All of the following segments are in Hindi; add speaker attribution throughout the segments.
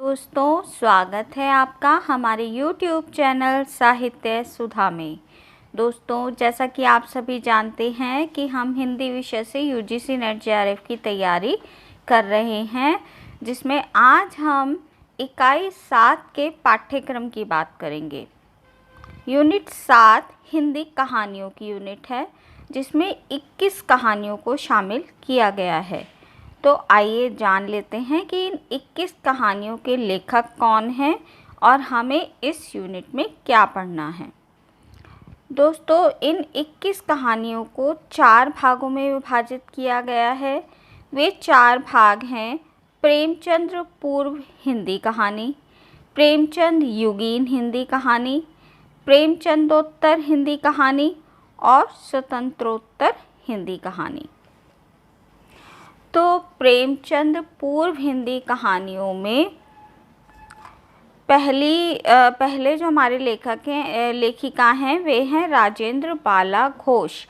Speaker 1: दोस्तों, स्वागत है आपका हमारे YouTube चैनल साहित्य सुधा में। दोस्तों, जैसा कि आप सभी जानते हैं कि हम हिंदी विषय से UGC नेट JRF की तैयारी कर रहे हैं, जिसमें आज हम इकाई 7 के पाठ्यक्रम की बात करेंगे। यूनिट 7 हिंदी कहानियों की यूनिट है, जिसमें 21 कहानियों को शामिल किया गया है। तो आइए जान लेते हैं कि इन 21 कहानियों के लेखक कौन हैं और हमें इस यूनिट में क्या पढ़ना है। दोस्तों, इन 21 कहानियों को 4 भागों में विभाजित किया गया है। वे 4 भाग हैं: प्रेमचंद्र पूर्व हिंदी कहानी, प्रेमचंद युगीन हिंदी कहानी, प्रेमचंदोत्तर हिंदी कहानी और स्वतंत्रोत्तर हिंदी कहानी। तो प्रेमचंद पूर्व हिंदी कहानियों में पहले जो हमारे लेखिका हैं वे हैं राजेंद्र बाला घोष,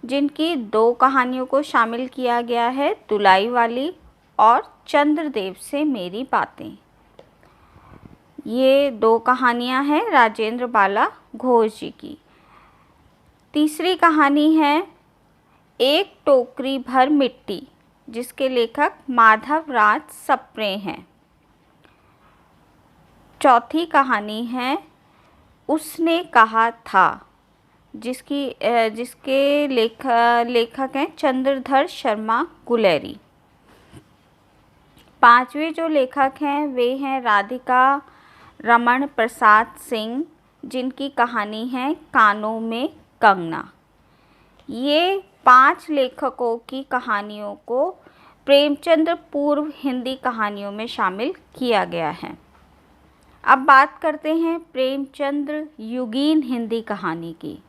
Speaker 1: जिनकी 2 कहानियों को शामिल किया गया है, दुलाई वाली और चंद्रदेव से मेरी बातें। ये 2 कहानियां हैं राजेंद्र बाला घोष जी की। तीसरी कहानी है एक टोकरी भर मिट्टी, जिसके लेखक माधव राज सप्रे हैं। चौथी कहानी है उसने कहा था, जिसके लेखक हैं चंद्रधर शर्मा गुलेरी। 5वें जो लेखक हैं वे हैं राधिका रमण प्रसाद सिंह, जिनकी कहानी है कानों में कंगना। ये 5 लेखकों की कहानियों को प्रेमचंद पूर्व हिंदी कहानियों में शामिल किया गया है। अब बात करते हैं प्रेमचंद युगीन हिंदी कहानी की।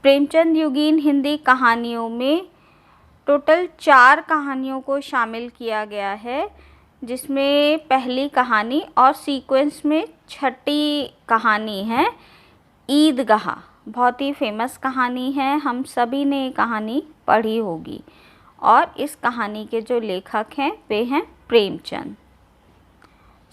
Speaker 1: प्रेमचंद युगीन हिंदी कहानियों में टोटल 4 कहानियों को शामिल किया गया है, जिसमें पहली कहानी और सीक्वेंस में छठी कहानी है ईदगाह। बहुत ही फेमस कहानी है, हम सभी ने ये कहानी पढ़ी होगी और इस कहानी के जो लेखक हैं वे हैं प्रेमचंद।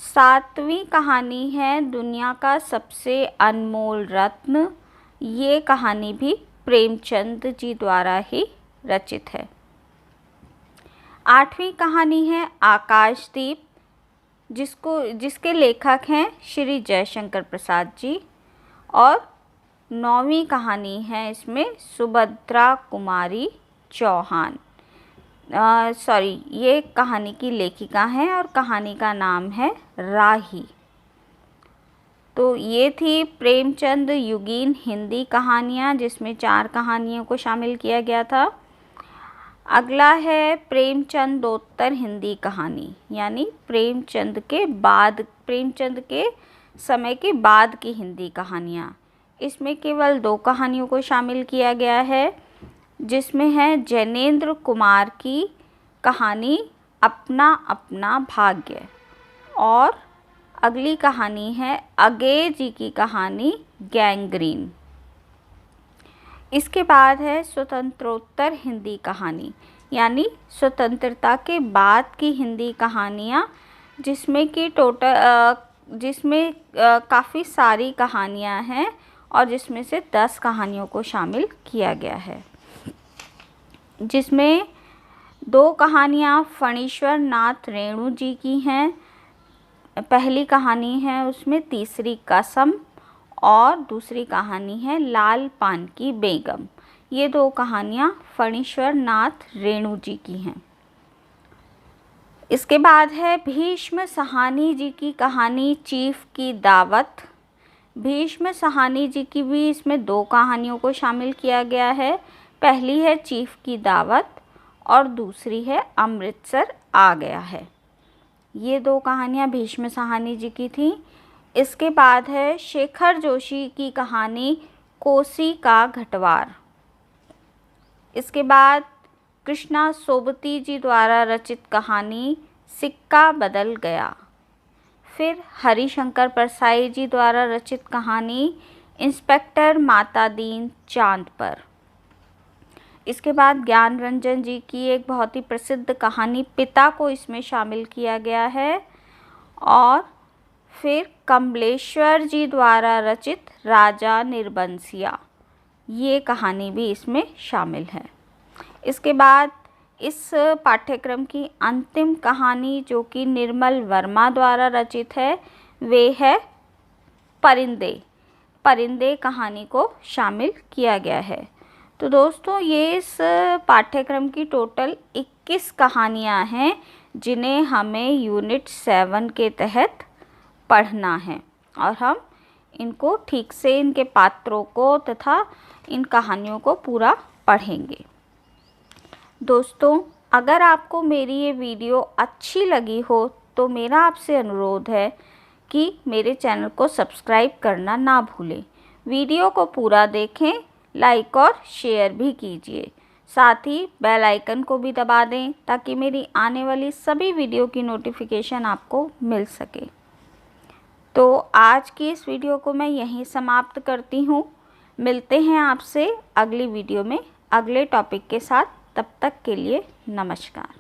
Speaker 1: 7वीं कहानी है दुनिया का सबसे अनमोल रत्न। ये कहानी भी प्रेमचंद जी द्वारा ही रचित है। 8वीं कहानी है आकाशदीप, जिसके लेखक हैं श्री जयशंकर प्रसाद जी। और 9वीं कहानी है इसमें सुभद्रा कुमारी चौहान। ये कहानी की लेखिका हैं और कहानी का नाम है राही। तो ये थी प्रेमचंद युगीन हिंदी कहानियाँ, जिसमें 4 कहानियों को शामिल किया गया था। अगला है प्रेमचंदोत्तर हिंदी कहानी, यानी प्रेमचंद के समय के बाद की हिंदी कहानियाँ। इसमें केवल 2 कहानियों को शामिल किया गया है, जिसमें है जैनेन्द्र कुमार की कहानी अपना अपना भाग्य और अगली कहानी है अगे जी की कहानी गैंग्रीन। इसके बाद है स्वतंत्रोत्तर हिंदी कहानी, यानी स्वतंत्रता के बाद की हिंदी कहानियाँ, जिसमें काफ़ी सारी कहानियाँ हैं और जिसमें से 10 कहानियों को शामिल किया गया है, जिसमें 2 कहानियाँ फणीश्वर नाथ रेणु जी की हैं। पहली कहानी है उसमें तीसरी कसम और दूसरी कहानी है लाल पान की बेगम। ये 2 कहानियाँ फणीश्वर नाथ रेणु जी की हैं। इसके बाद है भीष्म साहनी जी की कहानी चीफ की दावत। भीष्म साहनी जी की भी इसमें 2 कहानियों को शामिल किया गया है। पहली है चीफ की दावत और दूसरी है अमृतसर आ गया है। ये 2 कहानियाँ भीष्म साहनी जी की थी। इसके बाद है शेखर जोशी की कहानी कोसी का घटवार। इसके बाद कृष्णा सोबती जी द्वारा रचित कहानी सिक्का बदल गया। फिर हरिशंकर परसाई जी द्वारा रचित कहानी इंस्पेक्टर माता दीन चांद पर। इसके बाद ज्ञान रंजन जी की एक बहुत ही प्रसिद्ध कहानी पिता को इसमें शामिल किया गया है। और फिर कमलेश्वर जी द्वारा रचित राजा निर्बंसिया, ये कहानी भी इसमें शामिल है। इसके बाद इस पाठ्यक्रम की अंतिम कहानी जो कि निर्मल वर्मा द्वारा रचित है, वे है परिंदे। परिंदे कहानी को शामिल किया गया है। तो दोस्तों, ये इस पाठ्यक्रम की टोटल 21 कहानियाँ हैं जिन्हें हमें यूनिट 7 के तहत पढ़ना है और हम इनको ठीक से, इनके पात्रों को तथा इन कहानियों को पूरा पढ़ेंगे। दोस्तों, अगर आपको मेरी ये वीडियो अच्छी लगी हो तो मेरा आपसे अनुरोध है कि मेरे चैनल को सब्सक्राइब करना ना भूलें। वीडियो को पूरा देखें, लाइक और शेयर भी कीजिए। साथ ही बेल आइकन को भी दबा दें ताकि मेरी आने वाली सभी वीडियो की नोटिफिकेशन आपको मिल सके। तो आज की इस वीडियो को मैं यहीं समाप्त करती हूँ। मिलते हैं आपसे अगली वीडियो में अगले टॉपिक के साथ। तब तक के लिए नमस्कार।